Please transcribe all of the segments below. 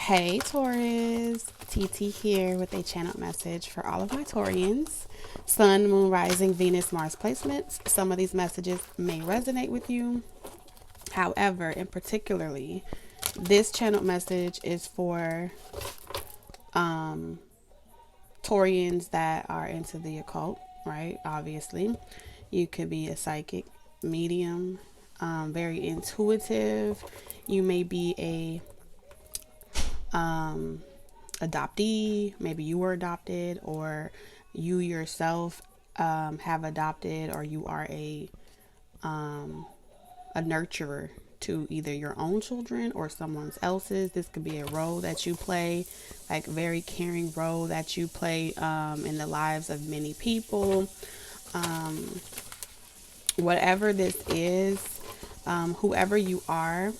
Hey Taurus, TT here with a channel message for all of my Taurians. Sun, Moon, Rising, Venus, Mars placements. Some of these messages may resonate with you. However, in particularly, this channel message is for Taurians that are into the occult, right? Obviously, you could be a psychic, medium, very intuitive. You may be a adoptee, maybe you were adopted, or you yourself have adopted, or you are a nurturer to either your own children or someone else's. This could be a role that you play, like very caring role that you play in the lives of many people. Whatever this is, whoever you are,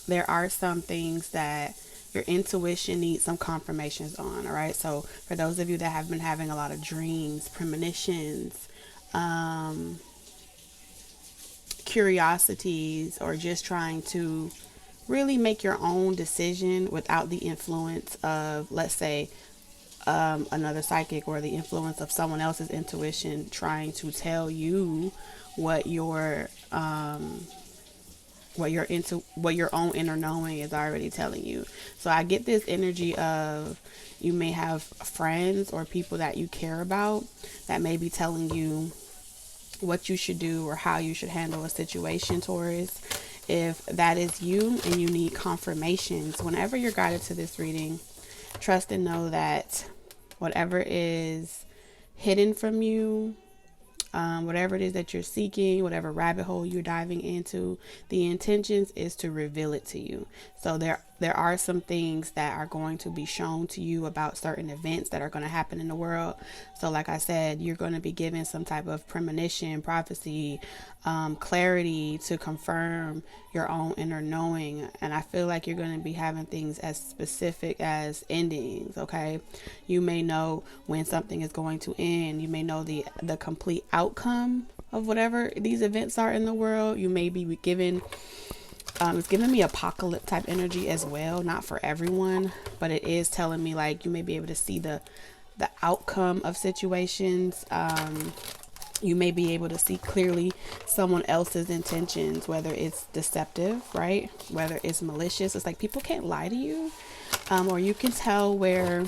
there are some things that your intuition needs some confirmations on. All right. So for those of you that have been having a lot of dreams, premonitions, curiosities, or just trying to really make your own decision without the influence of, let's say, another psychic, or the influence of someone else's intuition trying to tell you what your what your own inner knowing is already telling you. So I get this energy of you may have friends or people that you care about that may be telling you what you should do or how you should handle a situation, Taurus. If that is you and you need confirmations, whenever you're guided to this reading, trust and know that whatever is hidden from you, whatever it is that you're seeking, whatever rabbit hole you're diving into, the intentions is to reveal it to you. So there are some things that are going to be shown to you about certain events that are going to happen in the world. So like I said, you're going to be given some type of premonition, prophecy, clarity to confirm your own inner knowing. And I feel like you're going to be having things as specific as endings. Okay. You may know when something is going to end. You may know the complete outcome of whatever these events are in the world. You may be given it's giving me apocalypse type energy as well. Not for everyone, but it is telling me like you may be able to see the outcome of situations. You may be able to see clearly someone else's intentions, whether it's deceptive, right? Whether it's malicious. It's like people can't lie to you. Or you can tell where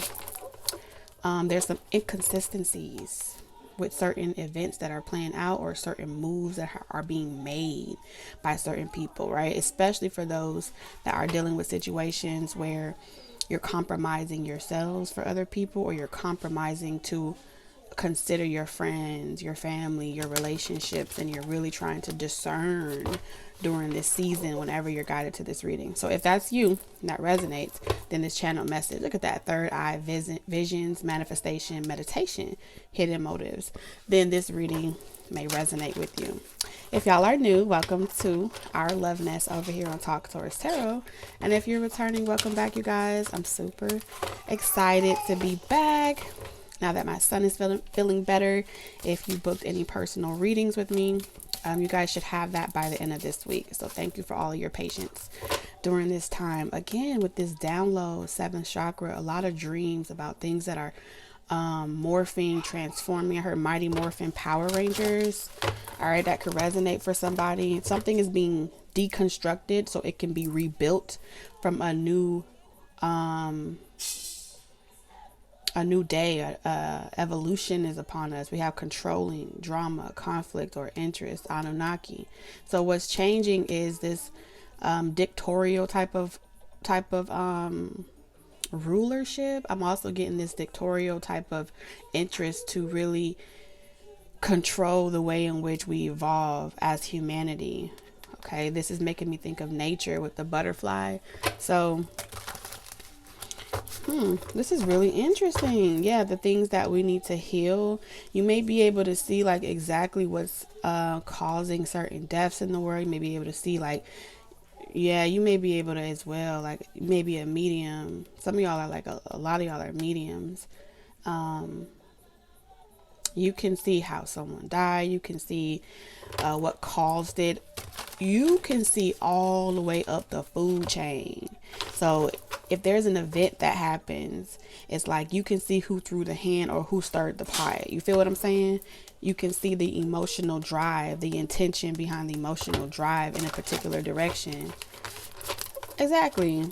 there's some inconsistencies with certain events that are playing out, or certain moves that are being made by certain people, right? Especially for those that are dealing with situations where you're compromising yourselves for other people, or you're compromising to consider your friends, your family, your relationships, and you're really trying to discern during this season whenever you're guided to this reading. So if that's you and that resonates, then this channel message, look at that, third eye, visions, manifestation, meditation, hidden motives, then this reading may resonate with you. If y'all are new, welcome to our love nest over here on Talk Taurus Tarot. And if you're returning, welcome back, you guys. I'm super excited to be back now that my son is feeling better. If you booked any personal readings with me, you guys should have that by the end of this week. So thank you for all of your patience during this time. Again, with this download, 7th chakra, a lot of dreams about things that are morphing, transforming. I heard Mighty Morphin Power Rangers. All right, that could resonate for somebody. Something is being deconstructed so it can be rebuilt from a new day. Evolution is upon us. We have controlling, drama, conflict, or interest, Anunnaki. So what's changing is this dictatorial type of rulership. I'm also getting this dictatorial type of interest to really control the way in which we evolve as humanity. Okay, this is making me think of nature with the butterfly. So this is really interesting. Yeah, the things that we need to heal. You may be able to see like exactly what's causing certain deaths in the world. You may be able to see like, yeah, you may be able to as well, like maybe a medium. Some of y'all are like, a lot of y'all are mediums. You can see how someone died. You can see what caused it. You can see all the way up the food chain. So if there's an event that happens, it's like you can see who threw the hand or who stirred the pot. You feel what I'm saying? You can see the emotional drive, the intention behind the emotional drive in a particular direction. Exactly.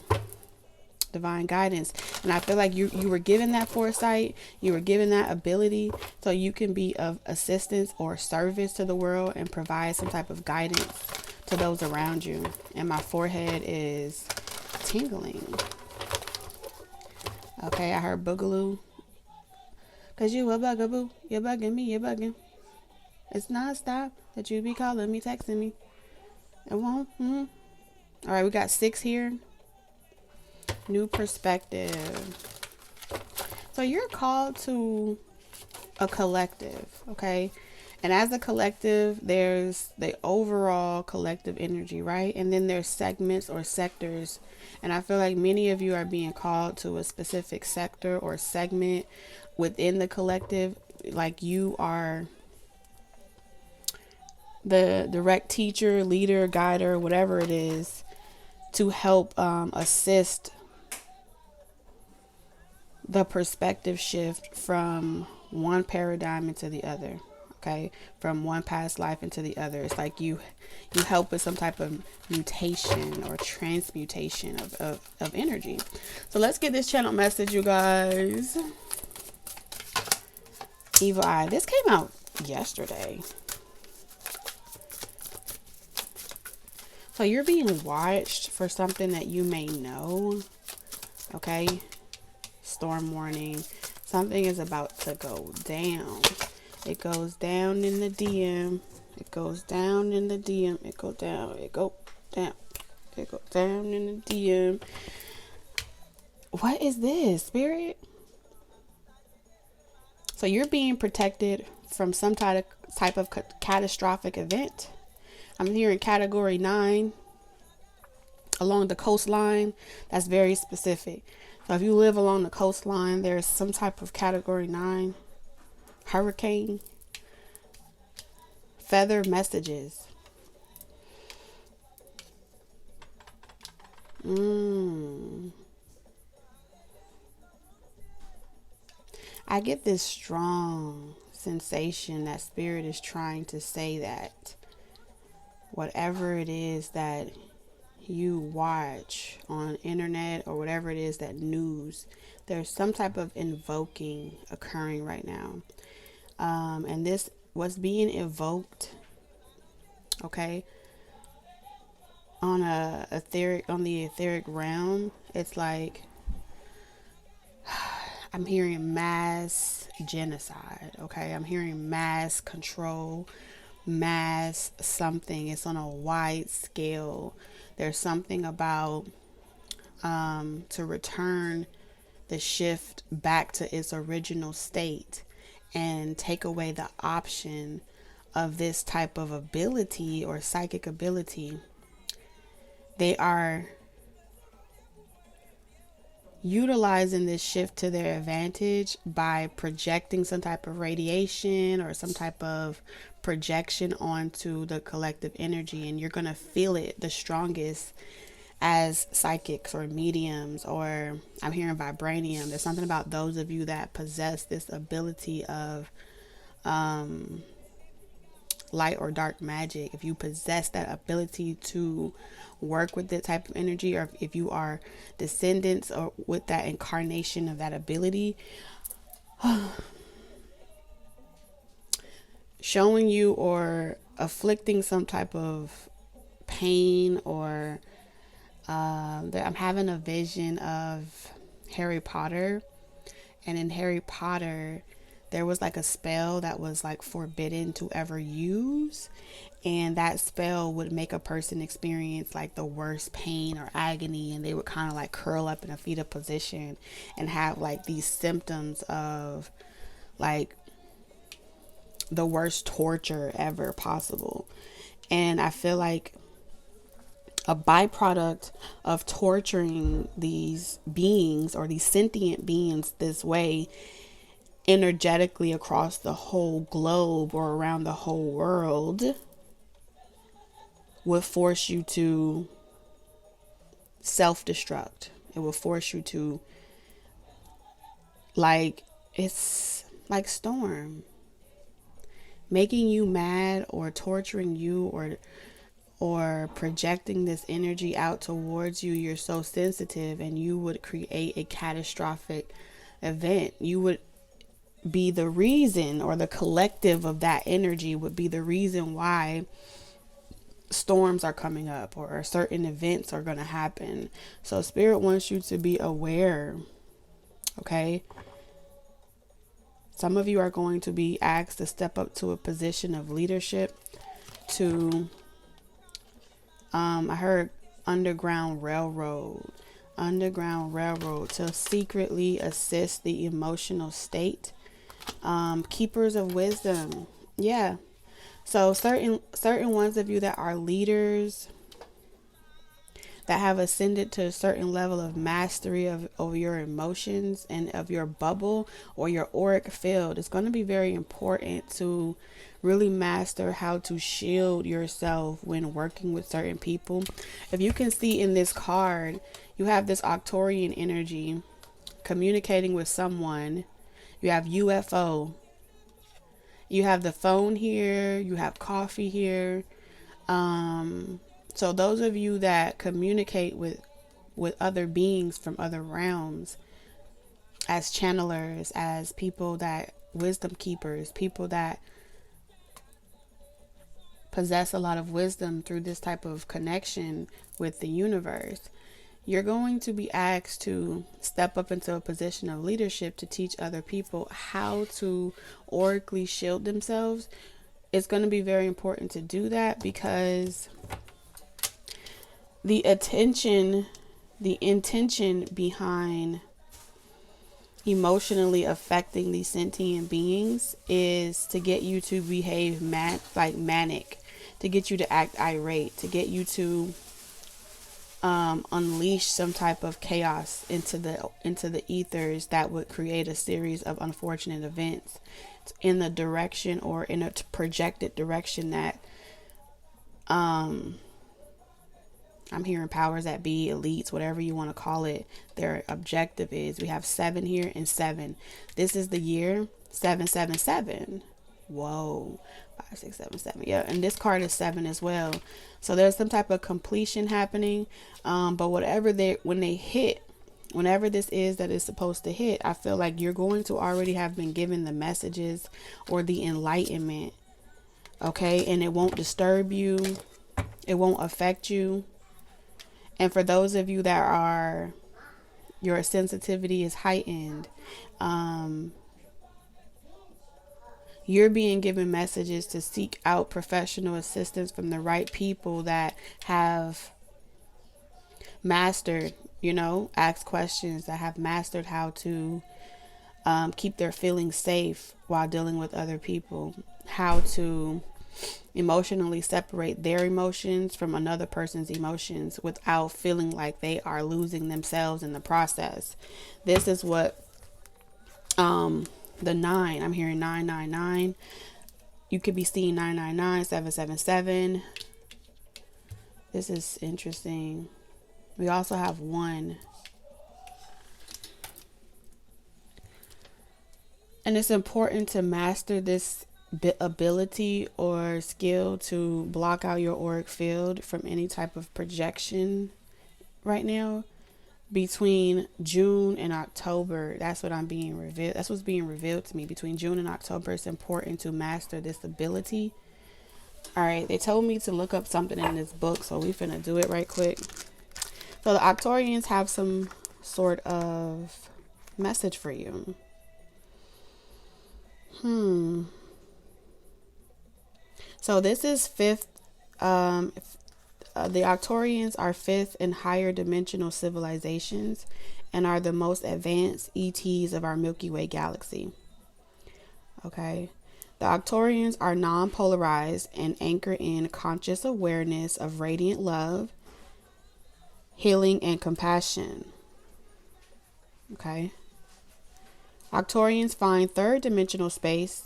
Divine guidance. And I feel like you were given that foresight, you were given that ability so you can be of assistance or service to the world and provide some type of guidance to those around you. And my forehead is tingling. Okay, I heard boogaloo. Cause you a bugaboo. You're bugging me, you're bugging. It's non-stop that you be calling me, texting me. It won't. All right, we got 6 here. New perspective. So you're called to a collective, okay? And as a collective, there's the overall collective energy, right? And then there's segments or sectors. And I feel like many of you are being called to a specific sector or segment within the collective. Like you are the direct teacher, leader, guider, whatever it is, to help assist the perspective shift from one paradigm into the other. Okay, from one past life into the other. It's like you help with some type of mutation or transmutation of energy. So let's get this channel message, you guys. Evil Eye. This came out yesterday. So you're being watched for something that you may know. Okay. Storm warning. Something is about to go down. It goes down in the DM. It goes down in the DM. It go down. It go down. It go down in the DM. What is this, Spirit? So you're being protected from some type of catastrophic event. I'm hearing Category 9 along the coastline. That's very specific. So if you live along the coastline, there's some type of Category 9 hurricane. Feather messages. I get this strong sensation that Spirit is trying to say that whatever it is that you watch on internet or whatever it is that news, there's some type of invoking occurring right now. And this was being evoked, okay, on the etheric realm. It's like I'm hearing mass genocide, okay? I'm hearing mass control, mass something. It's on a wide scale. There's something about to return the shift back to its original state and take away the option of this type of ability or psychic ability. They are utilizing this shift to their advantage by projecting some type of radiation or some type of projection onto the collective energy, and you're going to feel it the strongest as psychics or mediums, or I'm hearing vibranium. There's something about those of you that possess this ability of light or dark magic. If you possess that ability to work with that type of energy, or if you are descendants or with that incarnation of that ability, showing you or afflicting some type of pain, or I'm having a vision of Harry Potter, and in Harry Potter there was like a spell that was like forbidden to ever use, and that spell would make a person experience like the worst pain or agony, and they would kind of like curl up in a fetal position and have like these symptoms of like the worst torture ever possible. And I feel like a byproduct of torturing these beings or these sentient beings this way energetically across the whole globe or around the whole world would force you to self-destruct It will force you to, like, it's like storm, making you mad or torturing you or projecting this energy out towards you. You're so sensitive, and you would create a catastrophic event. You would be the reason, or the collective of that energy would be the reason why storms are coming up or certain events are going to happen. So spirit wants you to be aware. Okay. Some of you are going to be asked to step up to a position of leadership, to I heard underground railroad, to secretly assist the emotional state. Keepers of wisdom. Yeah. So certain ones of you that are leaders, that have ascended to a certain level of mastery of your emotions and of your bubble or your auric field, it's going to be very important to really master how to shield yourself when working with certain people. If you can see in this card, you have this Arcturian energy communicating with someone. You have UFO. You have the phone here. You have coffee here. So those of you that communicate with other beings from other realms, as channelers, as people that wisdom keepers, people that possess a lot of wisdom through this type of connection with the universe, you're going to be asked to step up into a position of leadership to teach other people how to aurically shield themselves. It's going to be very important to do that, because the intention behind emotionally affecting these sentient beings is to get you to behave manic, to get you to act irate, to get you to unleash some type of chaos into the ethers that would create a series of unfortunate events in the direction, or in a projected direction, that I'm hearing powers that be, elites, whatever you want to call it, their objective is. We have 7 here and 7. This is the year 777. Whoa. 5, 6, 7, 7. Yeah, and this card is 7 as well. So there's some type of completion happening. But whenever this is that is supposed to hit, I feel like you're going to already have been given the messages or the enlightenment. Okay, and it won't disturb you. It won't affect you. And for those of you that your sensitivity is heightened, you're being given messages to seek out professional assistance from the right people that have mastered, ask questions, that have mastered how to keep their feelings safe while dealing with other people, how to emotionally separate their emotions from another person's emotions without feeling like they are losing themselves in the process. This is what the 9, I'm hearing 999. You could be seeing 999, 777. This is interesting. We also have 1. And it's important to master this ability or skill to block out your auric field from any type of projection right now. Between June and October, that's what I'm being revealed. That's what's being revealed to me. Between June and October, it's important to master this ability. All right, they told me to look up something in this book, so we finna do it right quick. So the Arcturians have some sort of message for you. So this is 5th. The Arcturians are 5th and higher dimensional civilizations and are the most advanced ETs of our Milky Way galaxy. Okay. The Arcturians are non-polarized and anchor in conscious awareness of radiant love, healing, and compassion. Okay. Arcturians find 3rd dimensional space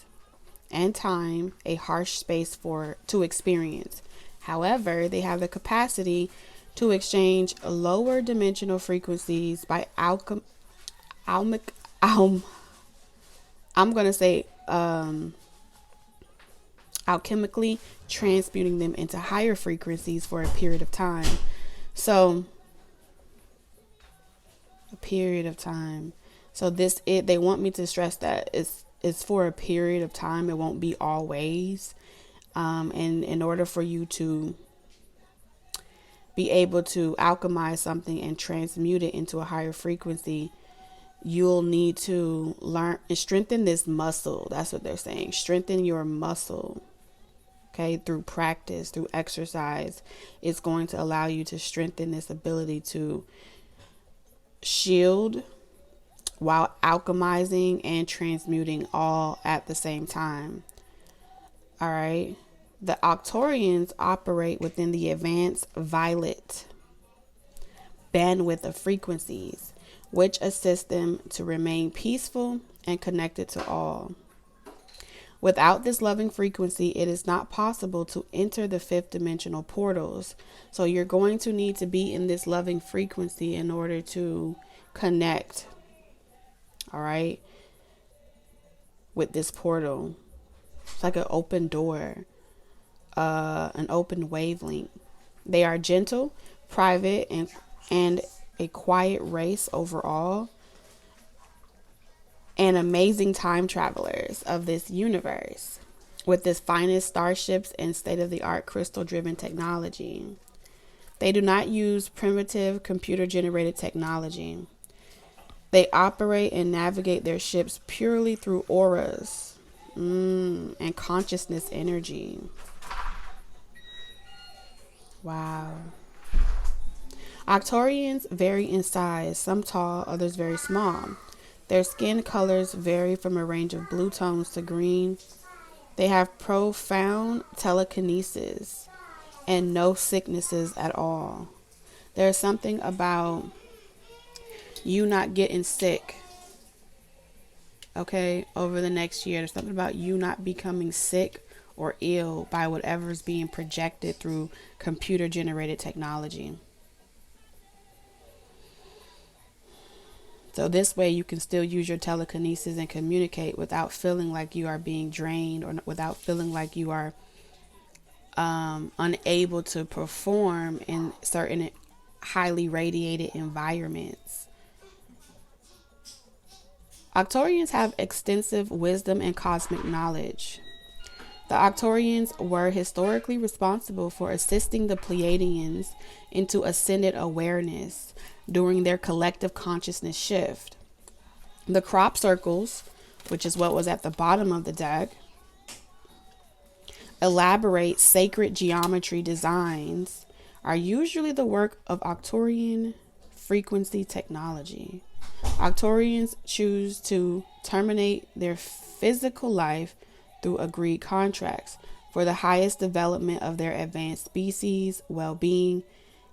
and time a harsh space to experience. However, they have the capacity to exchange lower dimensional frequencies by alchem alchemic I'm going to say alchemically transmuting them into higher frequencies for a period of time. So a period of time. So they want me to stress that it's for a period of time. It won't be always. And in order for you to be able to alchemize something and transmute it into a higher frequency, you'll need to learn and strengthen this muscle. That's what they're saying. Strengthen your muscle. Okay, through practice, through exercise, it's going to allow you to strengthen this ability to shield while alchemizing and transmuting all at the same time. All right. The Arcturians operate within the advanced violet bandwidth of frequencies, which assist them to remain peaceful and connected to all. Without this loving frequency, it is not possible to enter the fifth dimensional portals. So you're going to need to be in this loving frequency in order to connect, all right, with this portal. It's like an open door, an open wavelength. They are gentle, private, and a quiet race overall, and amazing time travelers of this universe with its finest starships and state-of-the-art crystal-driven technology. They do not use primitive computer-generated technology. They operate and navigate their ships purely through auras and consciousness energy. Wow. Arcturians vary in size, some tall, others very small. Their skin colors vary from a range of blue tones to green. They have profound telekinesis and no sicknesses at all. There's something about you not getting sick, okay, over the next year. There's something about you not becoming sick or ill by whatever is being projected through computer-generated technology. So this way you can still use your telekinesis and communicate without feeling like you are being drained or without feeling like you are unable to perform in certain highly radiated environments. Arcturians have extensive wisdom and cosmic knowledge. The Arcturians were historically responsible for assisting the Pleiadians into ascended awareness during their collective consciousness shift. The crop circles, which is what was at the bottom of the deck, elaborate sacred geometry designs are usually the work of Arcturian frequency technology. Arcturians choose to terminate their physical life through agreed contracts for the highest development of their advanced species, well-being,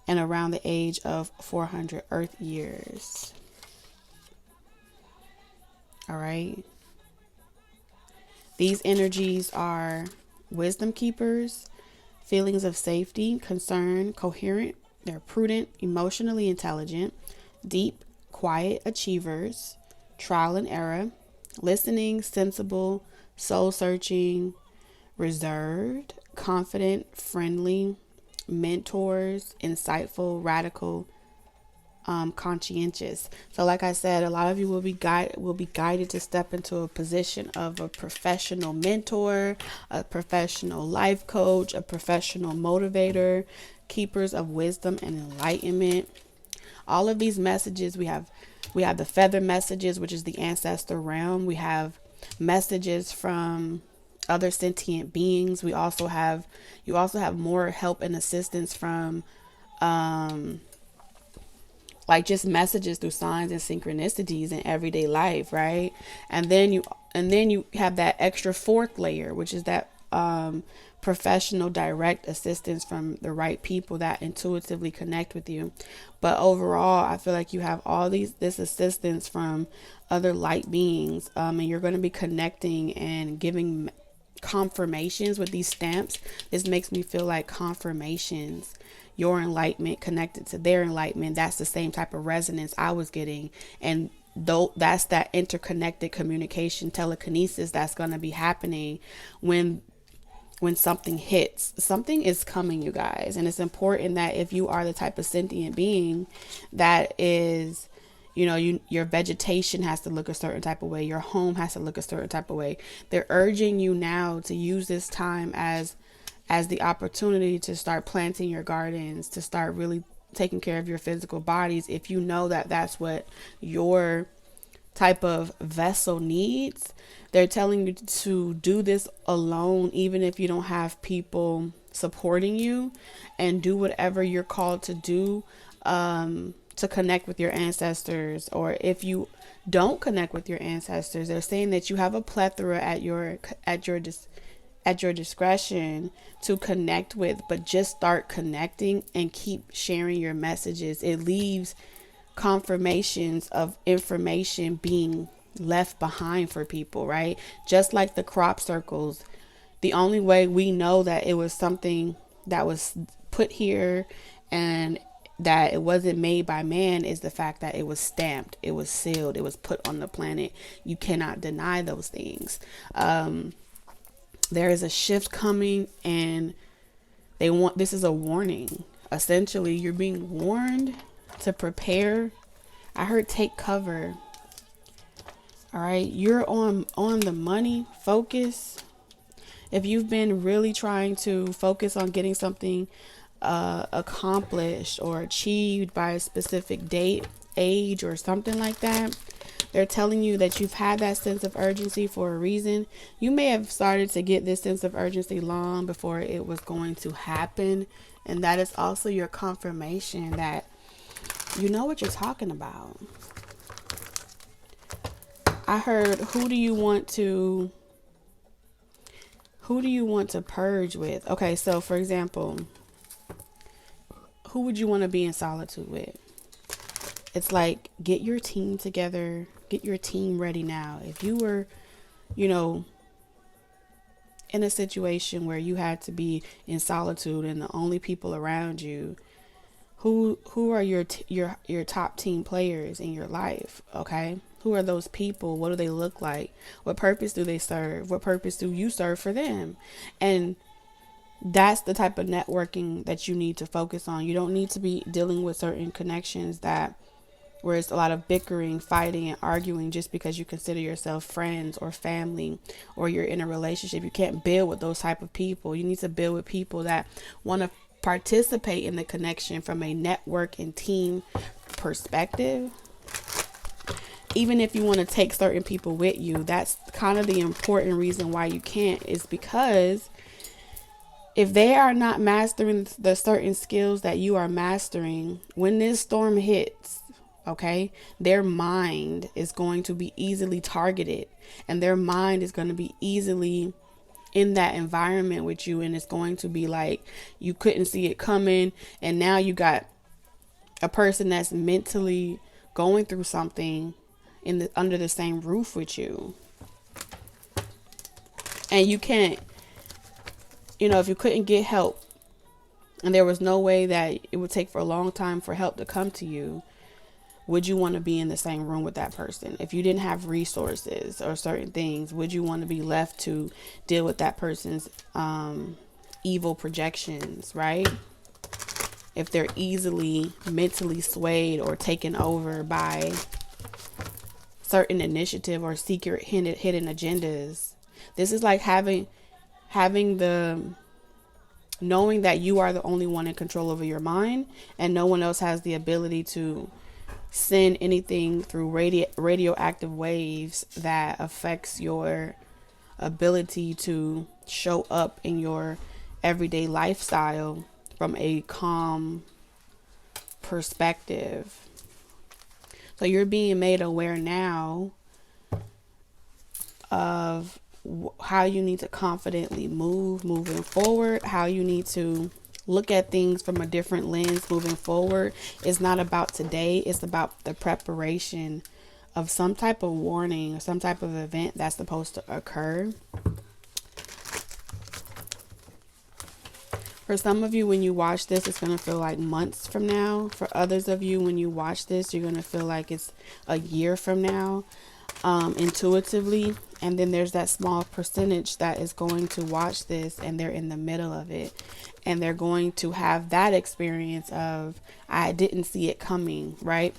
and around the age of 400 Earth years. All right. These energies are wisdom keepers, feelings of safety, concern, coherent. They're prudent, emotionally intelligent, deep, quiet achievers, trial and error, listening, sensible, soul-searching, reserved, confident, friendly, mentors, insightful, radical, conscientious. So like I said, a lot of you will be guided to step into a position of a professional mentor, a professional life coach, a professional motivator, keepers of wisdom and enlightenment. All of these messages, we have the feather messages, which is the ancestor realm. We have messages from other sentient beings. You also have more help and assistance from like just messages through signs and synchronicities in everyday life, right? And then you have that extra fourth layer, which is that professional direct assistance from the right people that intuitively connect with you. But overall, I feel like you have all this assistance from other light beings, and you're going to be connecting and giving confirmations with these stamps. This makes me feel like confirmations. your enlightenment connected to their enlightenment, that's the same type of resonance I was getting. And though that's that interconnected communication, telekinesis that's going to be happening when something hits. Something is coming, you guys. And it's important that if you are the type of sentient being that is, your vegetation has to look a certain type of way, your home has to look a certain type of way, they're urging you now to use this time as the opportunity to start planting your gardens, to start really taking care of your physical bodies. If you know that that's what your type of vessel needs, they're telling you to do this alone, even if you don't have people supporting you, and do whatever you're called to do to connect with your ancestors. Or if you don't connect with your ancestors, they're saying that you have a plethora at your discretion to connect with, but just start connecting and keep sharing your messages. It leaves confirmations of information being left behind for people, right? Just like the crop circles, the only way we know that it was something that was put here and that it wasn't made by man is the fact that it was stamped, it was sealed, it was put on the planet. You cannot deny those things. There is a shift coming, and this is a warning. Essentially, you're being warned to prepare. I heard take cover. All right, you're on the money. Focus. If you've been really trying to focus on getting something accomplished or achieved by a specific date, age, or something like that, they're telling you that you've had that sense of urgency for a reason. You may have started to get this sense of urgency long before it was going to happen. And that is also your confirmation that you know what you're talking about. I heard, who do you want to purge with? Okay, so for example, who would you want to be in solitude with? It's like, get your team together, get your team ready now. If you were, in a situation where you had to be in solitude and the only people around you, who are your top team players in your life? Okay, who are those people? What do they look like? What purpose do they serve? What purpose do you serve for them? And that's the type of networking that you need to focus on. You don't need to be dealing with certain connections where it's a lot of bickering, fighting, and arguing just because you consider yourself friends or family or you're in a relationship. You can't build with those type of people. You need to build with people that want to participate in the connection from a network and team perspective. Even if you want to take certain people with you, that's kind of the important reason why you can't, is because if they are not mastering the certain skills that you are mastering, when this storm hits, okay, their mind is going to be easily targeted, and their mind is going to be easily in that environment with you, and it's going to be like you couldn't see it coming, and now you got a person that's mentally going through something under the same roof with you, and you can't, if you couldn't get help and there was no way that it would take for a long time for help to come to you, would you want to be in the same room with that person? If you didn't have resources or certain things, would you want to be left to deal with that person's evil projections, right? If they're easily mentally swayed or taken over by certain initiative or secret hidden agendas. This is like having knowing that you are the only one in control over your mind, and no one else has the ability to send anything through radioactive waves that affects your ability to show up in your everyday lifestyle from a calm perspective. So you're being made aware now of how you need to confidently moving forward, how you need to look at things from a different lens moving forward. It's not about today, it's about the preparation of some type of warning or some type of event that's supposed to occur. For some of you, when you watch this, it's going to feel like months from now. For others of you, when you watch this, you're going to feel like it's a year from now, intuitively. And then there's that small percentage that is going to watch this and they're in the middle of it. And they're going to have that experience of, I didn't see it coming, right?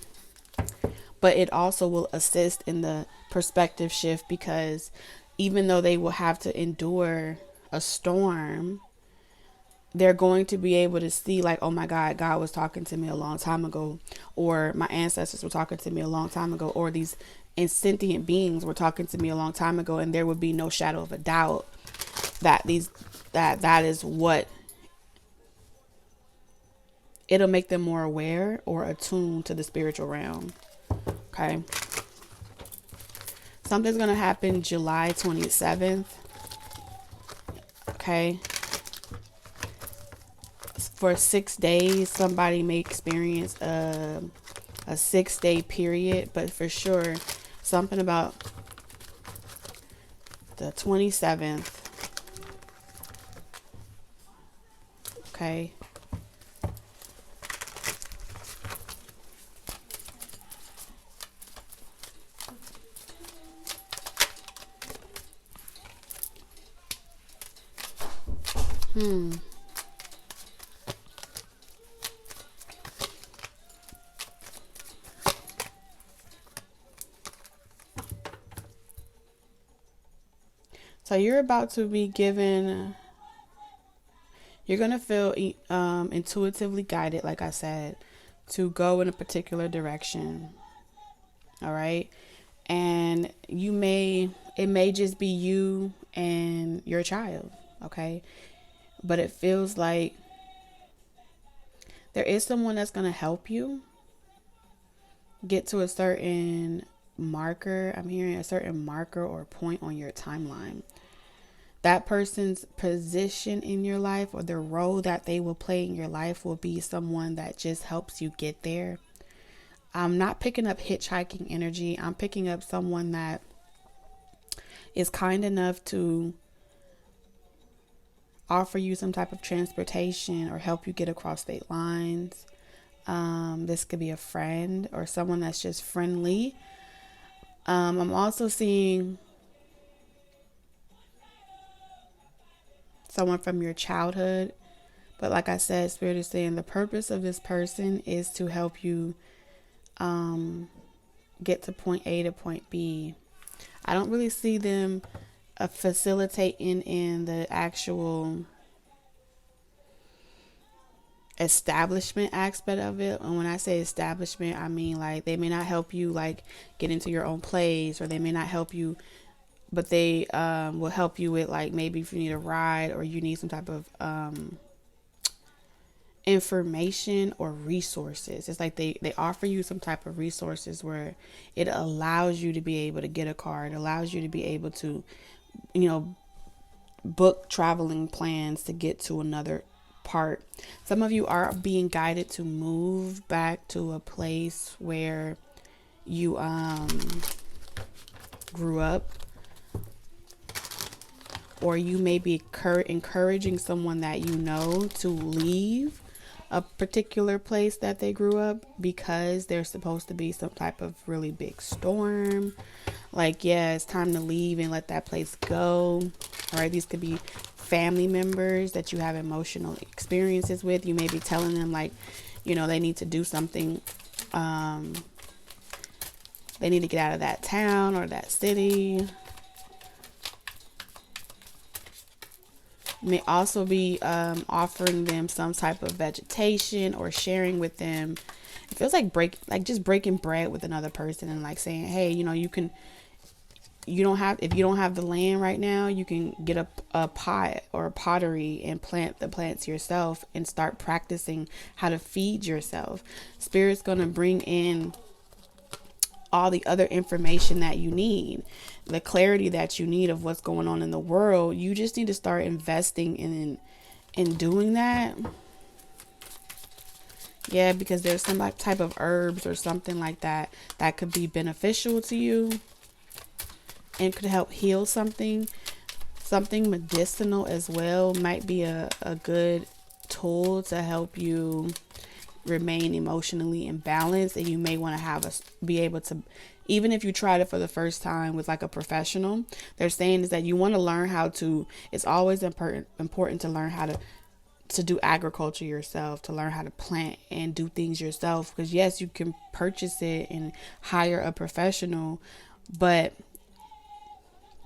But it also will assist in the perspective shift, because even though they will have to endure a storm, they're going to be able to see like, oh my God, God was talking to me a long time ago, or my ancestors were talking to me a long time ago, or these insentient beings were talking to me a long time ago. And there would be no shadow of a doubt that that is what, it'll make them more aware or attuned to the spiritual realm. Okay. Something's going to happen July 27th. Okay. For 6 days, somebody may experience a 6-day period, but for sure, something about the 27th. Okay. So you're about to be given, you're going to feel intuitively guided, like I said, to go in a particular direction. All right. And it may just be you and your child. Okay. But it feels like there is someone that's going to help you get to a certain marker. I'm hearing a certain marker or point on your timeline. That person's position in your life, or the role that they will play in your life, will be someone that just helps you get there. I'm not picking up hitchhiking energy. I'm picking up someone that is kind enough to offer you some type of transportation or help you get across state lines. This could be a friend or someone that's just friendly. I'm also seeing someone from your childhood. But like I said, Spirit is saying the purpose of this person is to help you get to point A to point B. I don't really see them facilitating in the actual establishment aspect of it. And when I say establishment, I mean like they may not help you like get into your own place, or they may not help you, but they will help you with like maybe if you need a ride or you need some type of information or resources. It's like they offer you some type of resources where it allows you to be able to get a car. It allows you to be able to, book traveling plans to get to another part. Some of you are being guided to move back to a place where you grew up, or you may be encouraging someone that you know to leave a particular place that they grew up because there's supposed to be some type of really big storm. Like, yeah, it's time to leave and let that place go. All right, these could be family members that you have emotional experiences with. You may be telling them like, they need to do something. They need to get out of that town or that city. May also be offering them some type of vegetation or sharing with them. It feels like just breaking bread with another person and like saying, hey, if you don't have the land right now, you can get a pot or a pottery and plant the plants yourself and start practicing how to feed yourself. Spirit's going to bring in all the other information that you need, the clarity that you need of what's going on in the world. You just need to start investing in doing that. Yeah, because there's some type of herbs or something like that that could be beneficial to you and could help heal something medicinal as well. Might be a good tool to help you remain emotionally in balance. And you may want to be able to, even if you tried it for the first time with like a professional, they're saying is that you want to learn how to, it's always important to learn how to do agriculture yourself, to learn how to plant and do things yourself. Because yes, you can purchase it and hire a professional, but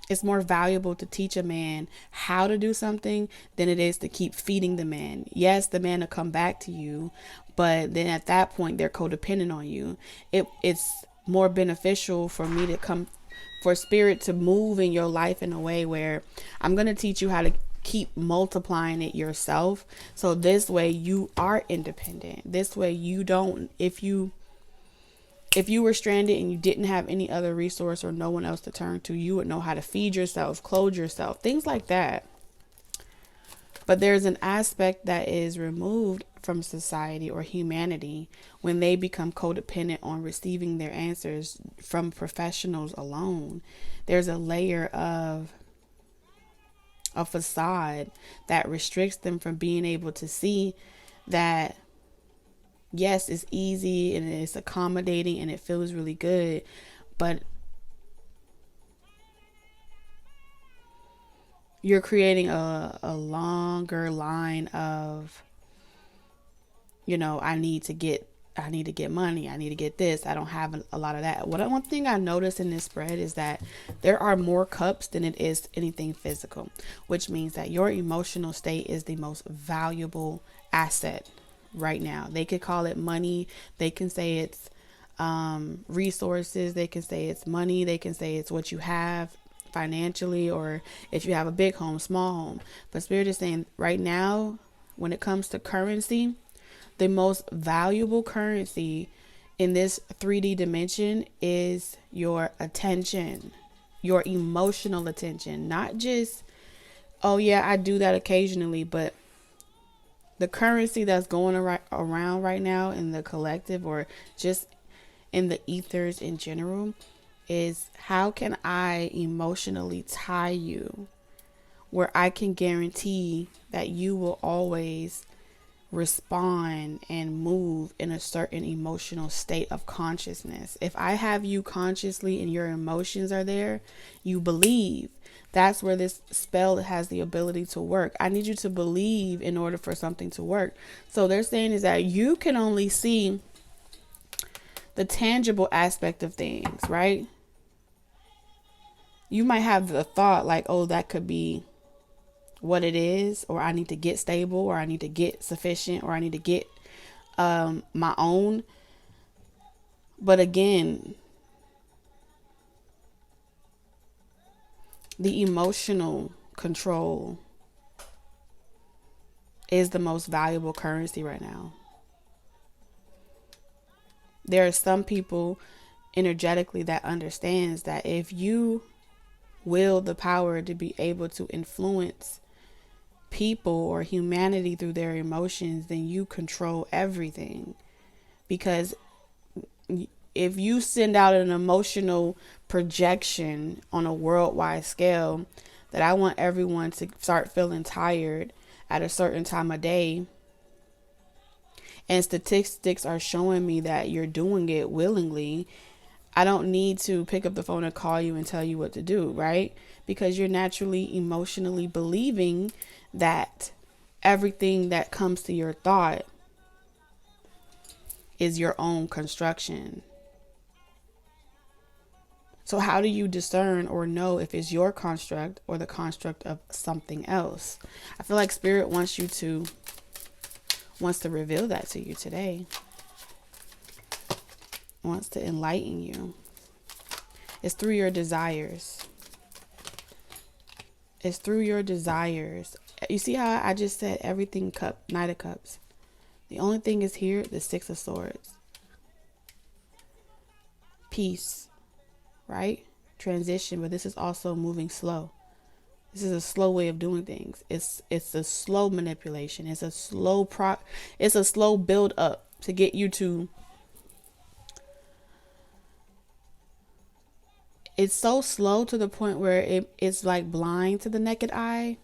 it's more valuable to teach a man how to do something than it is to keep feeding the man. Yes, the man will come back to you, but then at that point they're codependent on you. It's more beneficial for me to come, for spirit to move in your life in a way where I'm going to teach you how to keep multiplying it yourself. So this way you are independent. This way you don't, if you were stranded and you didn't have any other resource or no one else to turn to, you would know how to feed yourself, clothe yourself, things like that. But there's an aspect that is removed from society or humanity when they become codependent on receiving their answers from professionals alone. There's a layer of a facade that restricts them from being able to see that yes, it's easy and it's accommodating and it feels really good, but you're creating a longer line of, I need to get money. I need to get this. I don't have a lot of that. One thing I noticed in this spread is that there are more cups than it is anything physical, which means that your emotional state is the most valuable asset right now. They could call it money. They can say it's resources. They can say it's money. They can say it's what you have financially, or if you have a big home, small home. But Spirit is saying right now, when it comes to currency, the most valuable currency in this 3D dimension is your attention, your emotional attention. Not just, oh yeah, I do that occasionally, but the currency that's going around right now in the collective or just in the ethers in general is, how can I emotionally tie you where I can guarantee that you will always respond and move in a certain emotional state of consciousness. If I have you consciously and your emotions are there, you believe. That's where this spell has the ability to work. I need you to believe in order for something to work. So they're saying is that you can only see the tangible aspect of things, right? You might have the thought like, oh, that could be what it is, or I need to get stable, or I need to get sufficient, or I need to get my own. But again, the emotional control is the most valuable currency right now. There are some people energetically that understands that if you will the power to be able to influence people or humanity through their emotions, then you control everything. Because if you send out an emotional projection on a worldwide scale that I want everyone to start feeling tired at a certain time of day, and statistics are showing me that you're doing it willingly, I don't need to pick up the phone and call you and tell you what to do, right? Because you're naturally emotionally believing that everything that comes to your thought is your own construction. So how do you discern or know if it's your construct or the construct of something else? I feel like Spirit wants to reveal that to you today. Wants to enlighten you. It's through your desires. It's through your desires. You see how I just said everything cup, Knight of Cups. The only thing is here, the Six of Swords. Peace, right? Transition, but this is also moving slow. This is a slow way of doing things. It's a slow manipulation. It's a slow build up to get you to. It's so slow to the point where it's like blind to the naked eye.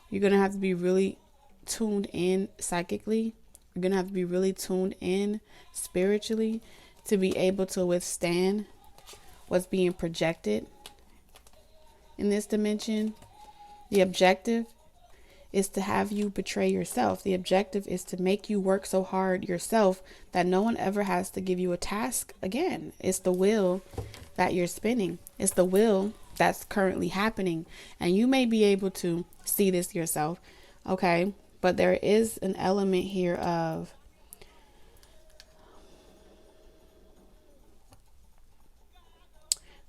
You're going to have to be really tuned in psychically. You're going to have to be really tuned in spiritually to be able to withstand what's being projected in this dimension. The objective is to have you betray yourself. The objective is to make you work so hard yourself that no one ever has to give you a task again. It's the wheel that you're spinning. It's the wheel that's currently happening. And you may be able to see this yourself. Okay. But there is an element here of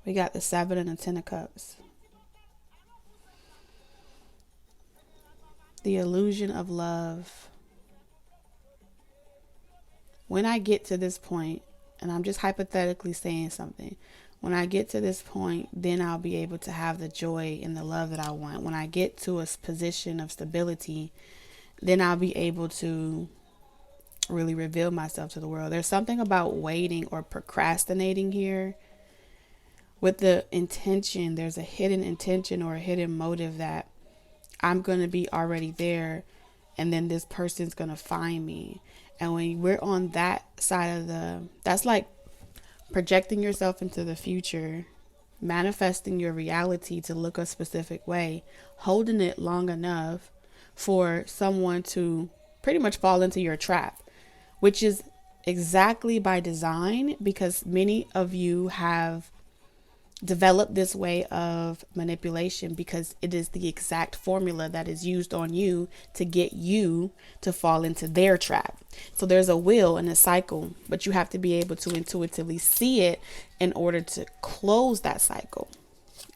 we got the 7 and the 10 of Cups. The illusion of love. When I get to this point, and I'm just hypothetically saying something, when I get to this point, then I'll be able to have the joy and the love that I want. When I get to a position of stability, then I'll be able to really reveal myself to the world. There's something about waiting or procrastinating here with the intention. There's a hidden intention or a hidden motive that I'm going to be already there, and then this person's going to find me. And when we're on that side of that's like projecting yourself into the future, manifesting your reality to look a specific way, holding it long enough for someone to pretty much fall into your trap, which is exactly by design, because many of you have developed this way of manipulation because it is the exact formula that is used on you to get you to fall into their trap. So there's a wheel and a cycle, but you have to be able to intuitively see it in order to close that cycle.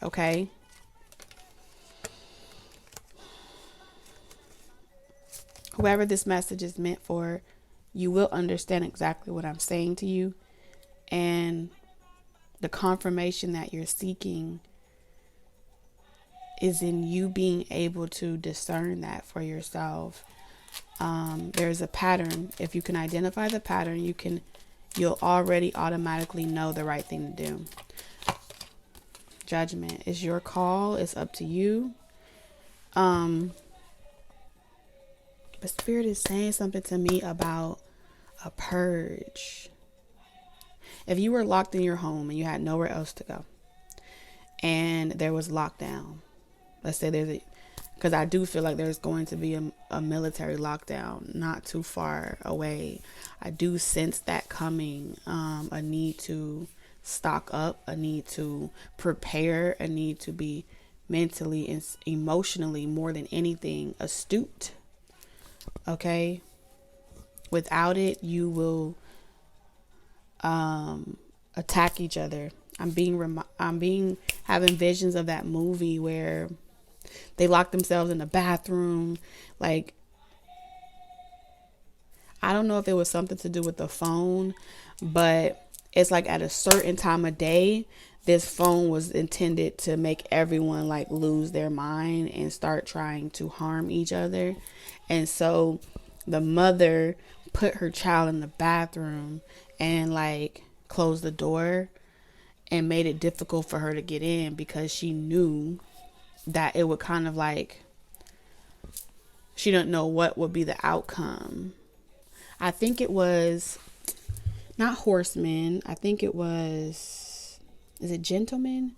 Okay. Whoever this message is meant for, you will understand exactly what I'm saying to you. And the confirmation that you're seeking is in you being able to discern that for yourself. There's a pattern. If you can identify the pattern, you'll already automatically know the right thing to do. Judgment is your call. It's up to you. But Spirit is saying something to me about a purge. If you were locked in your home and you had nowhere else to go, and there was lockdown, let's say because I do feel like there's going to be a military lockdown not too far away. I do sense that coming, a need to stock up, a need to prepare, a need to be mentally and emotionally, more than anything, astute. Okay? Without it, you will attack each other. I'm having visions of that movie where they lock themselves in the bathroom. Like, I don't know if it was something to do with the phone, but it's like at a certain time of day, this phone was intended to make everyone like lose their mind and start trying to harm each other. And so the mother put her child in the bathroom and like closed the door and made it difficult for her to get in because she knew that it would kind of like, she didn't know what would be the outcome. I think it was not Horsemen. I think it was, is it Gentlemen?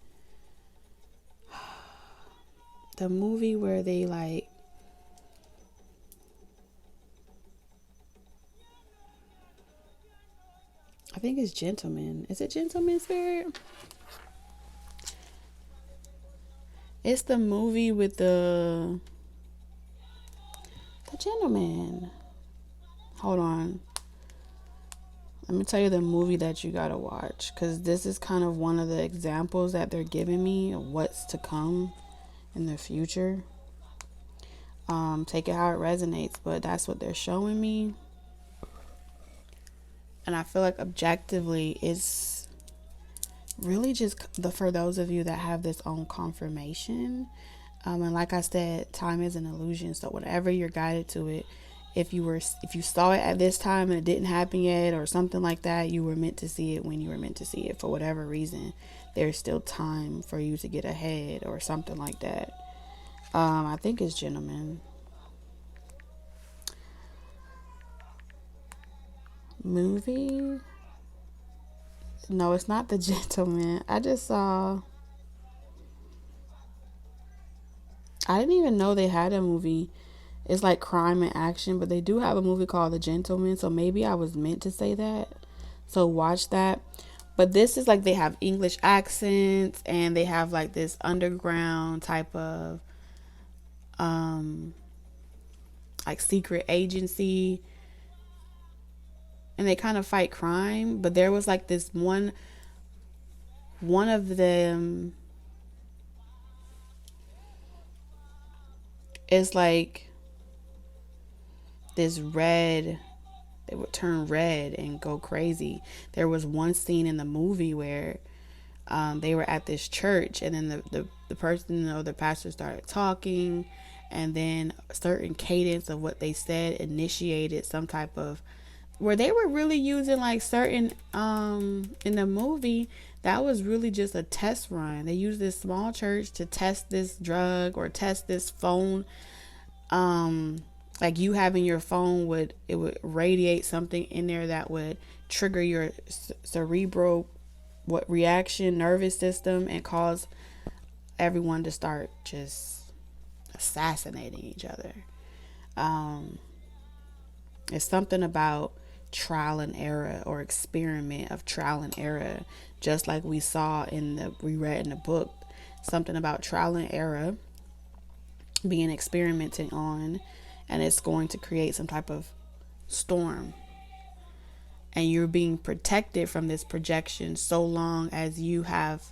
The movie where they like, I think it's Gentlemen. Is it Gentlemen, Spirit? It's the movie with the gentleman. Hold on. Let me tell you the movie that you gotta watch, because this is kind of one of the examples that they're giving me of what's to come in the future. Take it how it resonates, but that's what they're showing me. And I feel like objectively it's really just for those of you that have this own confirmation. And like I said, time is an illusion. So whenever you're guided to it, if you saw it at this time and it didn't happen yet or something like that, you were meant to see it when you were meant to see it. For whatever reason, there's still time for you to get ahead or something like that. I think it's Gentlemen. movie. No, it's not The Gentleman. I didn't even know they had a movie. It's like crime and action, but they do have a movie called The Gentleman, so maybe I was meant to say that. So watch that. But this is like they have English accents and they have like this underground type of like secret agency, and they kind of fight crime. But there was like this one of them is like this red, they would turn red and go crazy. There was one scene in the movie where they were at this church, and then the person, you know, the pastor started talking, and then a certain cadence of what they said initiated some type of, where they were really using like certain in the movie, that was really just a test run. They used this small church to test this drug or test this phone. Like you having your phone would radiate something in there that would trigger your cerebral reaction, nervous system, and cause everyone to start just assassinating each other. It's something about trial and error, or experiment of trial and error, just like we read in the book. Something about trial and error being experimented on, and it's going to create some type of storm, and you're being protected from this projection so long as you have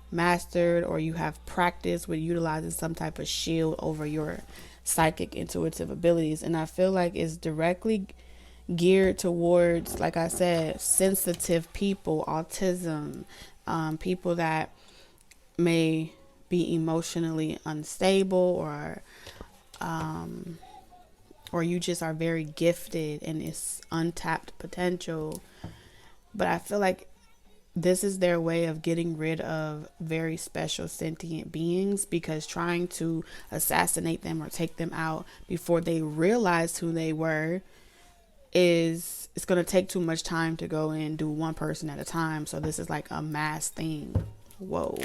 mastered or you have practiced with utilizing some type of shield over your psychic intuitive abilities. And I feel like it's directly geared towards, like I said, sensitive people, autism, people that may be emotionally unstable, or you just are very gifted and it's untapped potential. But I feel like this is their way of getting rid of very special sentient beings, because trying to assassinate them or take them out before they realized who they were it's going to take too much time to go and do one person at a time. So this is like a mass thing. Whoa.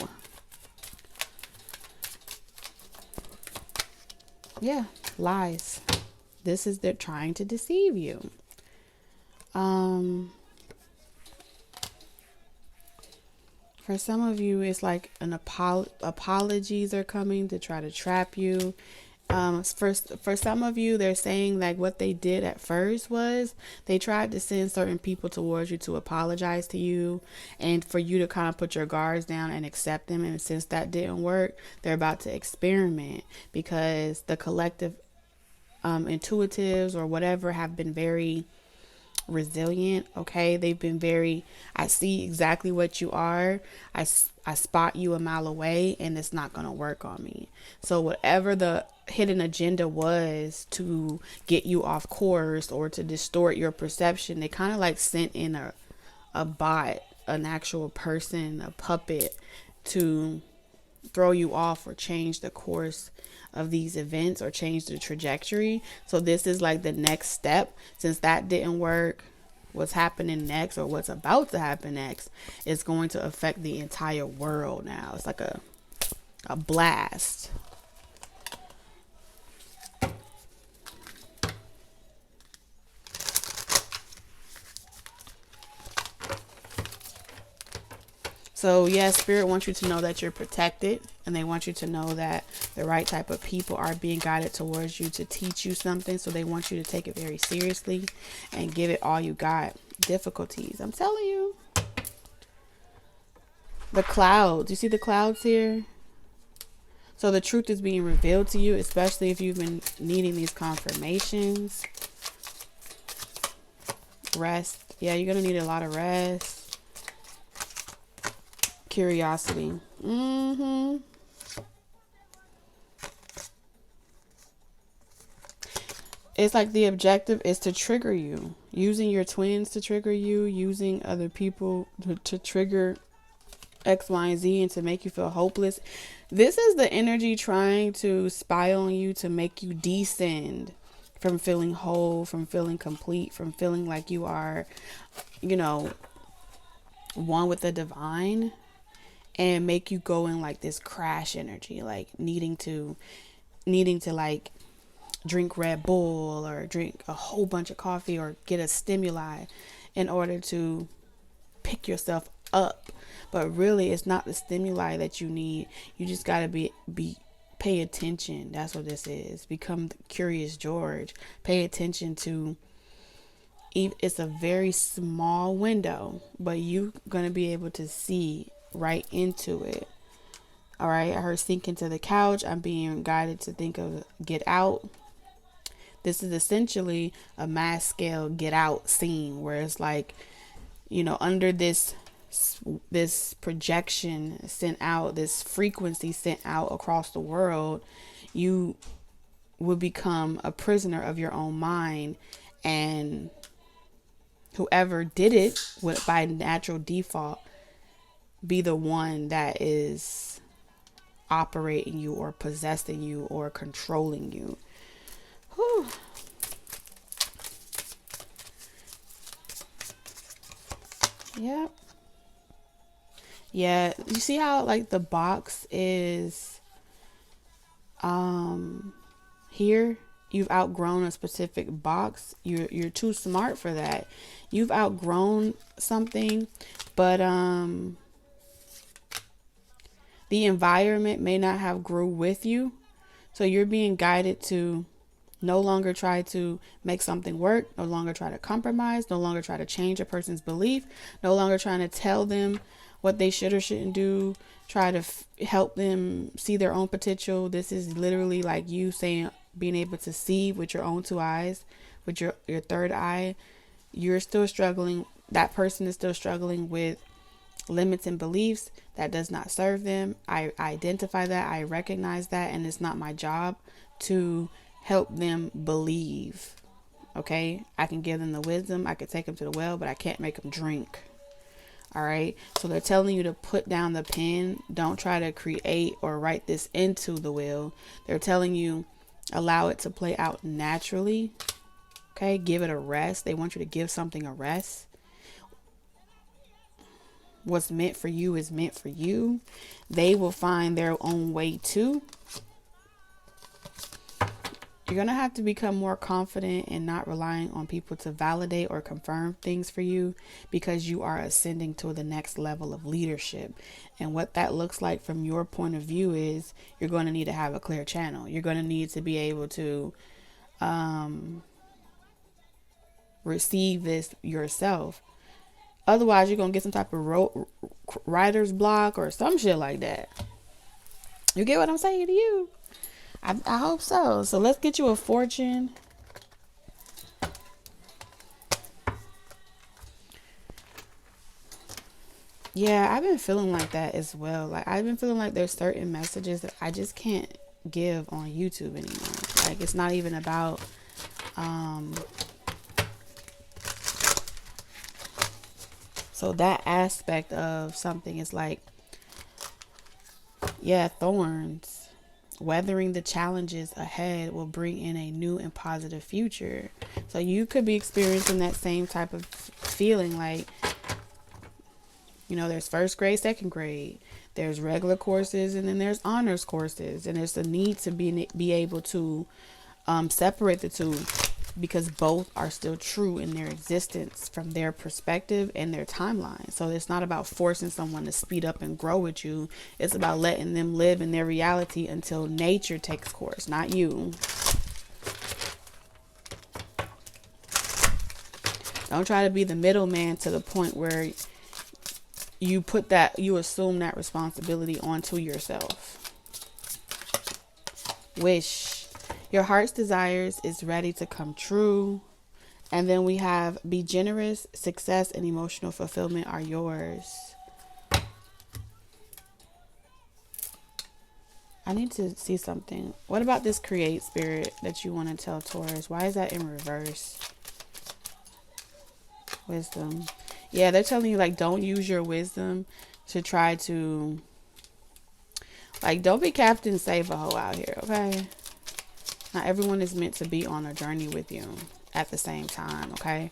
Yeah, lies. This is, they're trying to deceive you. For some of you, it's like an apologies are coming to try to trap you. For some of you, they're saying like what they did at first was they tried to send certain people towards you to apologize to you and for you to kind of put your guards down and accept them. And since that didn't work, they're about to experiment, because the collective intuitives or whatever have been very resilient. Okay, they've been very, I see exactly what you are. I spot you a mile away, and it's not going to work on me. So whatever the hidden agenda was to get you off course or to distort your perception, they kind of like sent in a bot, an actual person, a puppet, to throw you off or change the course of these events or change the trajectory. So this is like the next step. Since that didn't work, what's happening next, or what's about to happen next, is going to affect the entire world now. It's like a blast. So yes, Spirit wants you to know that you're protected, and they want you to know that the right type of people are being guided towards you to teach you something. So they want you to take it very seriously and give it all you got. Difficulties, I'm telling you. The clouds, you see the clouds here? So the truth is being revealed to you, especially if you've been needing these confirmations. Rest. Yeah, you're going to need a lot of rest. Curiosity. It's like the objective is to trigger you, using your twins to trigger you, using other people to trigger X, Y, and Z, and to make you feel hopeless. This is the energy trying to spy on you to make you descend from feeling whole, from feeling complete, from feeling like you are, you know, one with the divine, and make you go in like this crash energy, like needing to like drink Red Bull or drink a whole bunch of coffee or get a stimuli in order to pick yourself up. But really, it's not the stimuli that you need. You just got to pay attention. That's what this is. Become the Curious George. Pay attention to, it's a very small window, but you're going to be able to see right into it. All right. I heard sink into the couch. I'm being guided to think of Get Out. This is essentially a mass scale Get Out scene where it's like, you know, under this projection sent out, this frequency sent out across the world, you will become a prisoner of your own mind, and whoever did it would by natural default be the one that is operating you or possessing you or controlling you. Whew. Yep. Yeah, you see how like the box is here? You've outgrown a specific box. You're too smart for that. You've outgrown something, but the environment may not have grew with you. So you're being guided to no longer try to make something work, no longer try to compromise, no longer try to change a person's belief, no longer trying to tell them what they should or shouldn't do, try to help them see their own potential. This is literally like you saying, being able to see with your own two eyes, with your third eye. You're still struggling. That person is still struggling with limits and beliefs that does not serve them. I identify that. I recognize that. And it's not my job to help them believe. Okay. I can give them the wisdom. I could take them to the well, but I can't make them drink. All right. So they're telling you to put down the pen. Don't try to create or write this into the will. They're telling you allow it to play out naturally. Okay. Give it a rest. They want you to give something a rest. What's meant for you is meant for you. They will find their own way too. You're going to have to become more confident and not relying on people to validate or confirm things for you, because you are ascending to the next level of leadership. And what that looks like from your point of view is you're going to need to have a clear channel. You're going to need to be able to receive this yourself. Otherwise, you're going to get some type of writer's block or some shit like that. You get what I'm saying to you? I hope so. So let's get you a fortune. Yeah, I've been feeling like that as well. Like I've been feeling like there's certain messages that I just can't give on YouTube anymore. Like it's not even about so that aspect of something is like, yeah, thorns. Weathering the challenges ahead will bring in a new and positive future. So you could be experiencing that same type of feeling, like, you know, there's first grade, second grade, there's regular courses, and then there's honors courses. And there's a need to be able to separate the two, because both are still true in their existence from their perspective and their timeline. So it's not about forcing someone to speed up and grow with you. It's about letting them live in their reality until nature takes course, not you. Don't try to be the middleman to the point where you assume that responsibility onto yourself. Wish. Your heart's desires is ready to come true. And then we have be generous, success, and emotional fulfillment are yours. I need to see something. What about this create spirit that you want to tell Taurus? Why is that in reverse? Wisdom. Yeah, they're telling you like don't use your wisdom to try to like don't be Captain Save a Hoe out here, okay? Not everyone is meant to be on a journey with you at the same time, okay?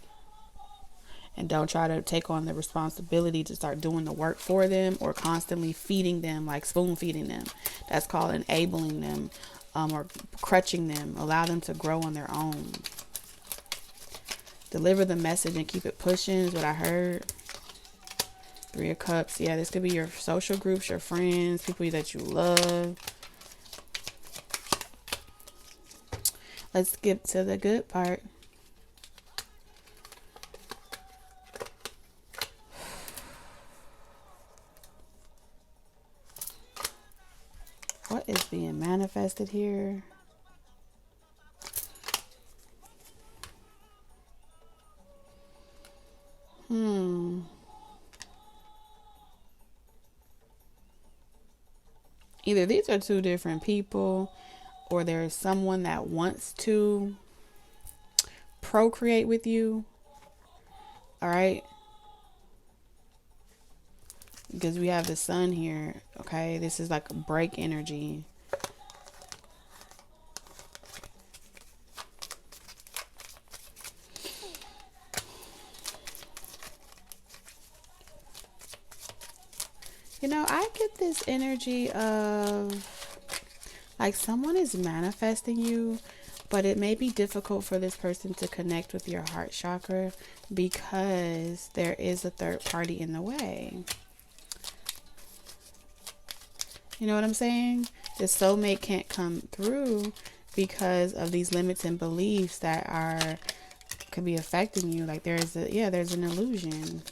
And don't try to take on the responsibility to start doing the work for them or constantly feeding them, like spoon feeding them. That's called enabling them, or crutching them. Allow them to grow on their own. Deliver the message and keep it pushing is what I heard. 3 of Cups. Yeah, this could be your social groups, your friends, people that you love. Let's skip to the good part. What is being manifested here? Either these are 2 different people, or there's someone that wants to procreate with you. All right. Because we have the Sun here. Okay. This is like a break energy. You know, I get this energy of like someone is manifesting you, but it may be difficult for this person to connect with your heart chakra because there is a third party in the way. You know what I'm saying? The soulmate can't come through because of these limits and beliefs that could be affecting you. Like there's an illusion.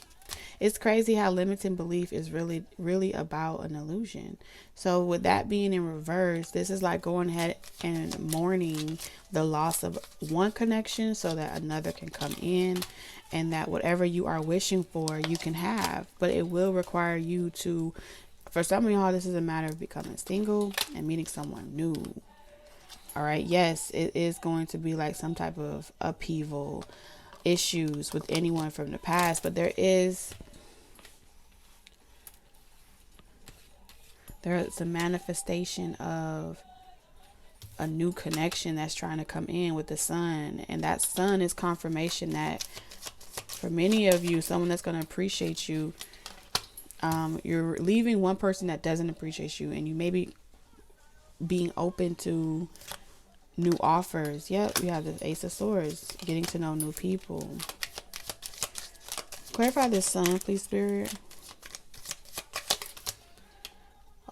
It's crazy how limiting belief is really about an illusion. So with that being in reverse, this is like going ahead and mourning the loss of one connection so that another can come in, and that whatever you are wishing for, you can have. But it will require you to, for some of y'all, this is a matter of becoming single and meeting someone new. All right. Yes, it is going to be like some type of upheaval, issues with anyone from the past, but there's a manifestation of a new connection that's trying to come in with the Sun. And that Sun is confirmation that for many of you, someone that's going to appreciate you, you're leaving one person that doesn't appreciate you, and you may be being open to new offers. Yep, you have the Ace of Swords, getting to know new people. Clarify this Sun, please, Spirit.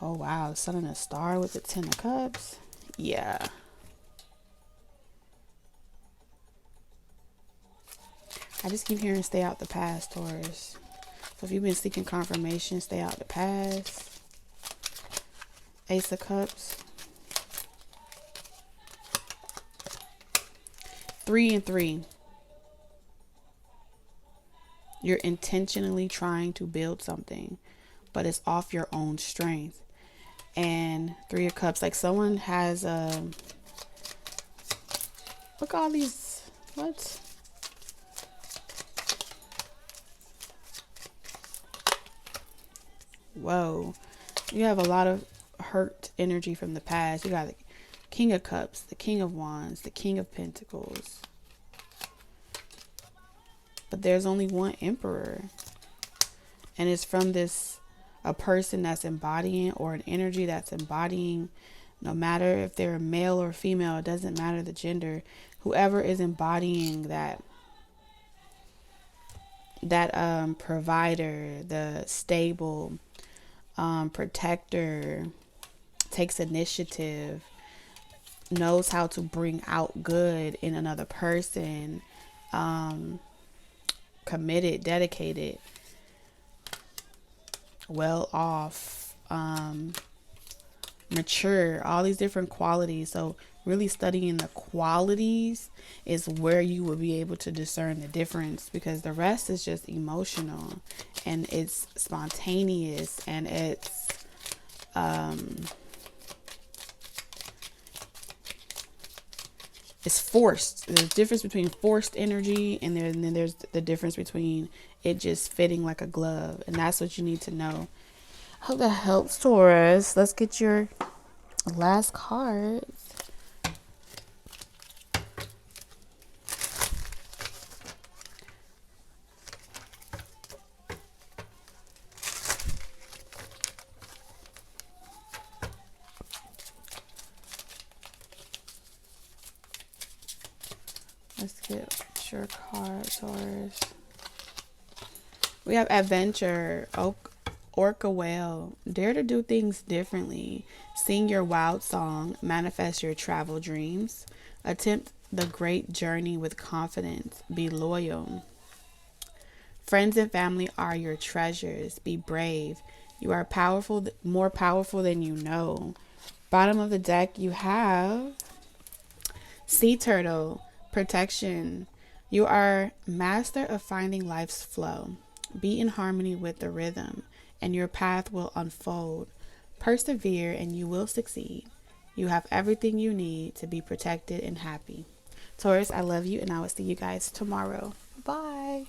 Oh, wow. The Sun and a star with the 10 of Cups. Yeah. I just keep hearing stay out the past, Taurus. So if you've been seeking confirmation, stay out the past. Ace of Cups. 3 and 3. You're intentionally trying to build something, but it's off your own strength. And 3 of Cups, like someone has look at all these, what? Whoa. You have a lot of hurt energy from the past. You got the King of Cups, the King of Wands, the King of Pentacles. But there's only one Emperor. And it's from a person that's embodying, or an energy that's embodying, no matter if they're male or female, it doesn't matter the gender. Whoever is embodying that provider, the stable, protector, takes initiative, knows how to bring out good in another person, committed, dedicated, well off, mature, all these different qualities. So really studying the qualities is where you will be able to discern the difference, because the rest is just emotional and it's spontaneous and it's forced. There's a difference between forced energy and then there's the difference between it just fitting like a glove. And that's what you need to know. Hope that helps, Taurus. Let's get your last cards. Let's get your card, Taurus. We have adventure, orca whale. Dare to do things differently. Sing your wild song. Manifest your travel dreams. Attempt the great journey with confidence. Be loyal. Friends and family are your treasures. Be brave. You are powerful, more powerful than you know. Bottom of the deck, you have sea turtle, protection. You are master of finding life's flow. Be in harmony with the rhythm, and your path will unfold. Persevere, and you will succeed. You have everything you need to be protected and happy. Taurus, I love you, and I will see you guys tomorrow. Bye.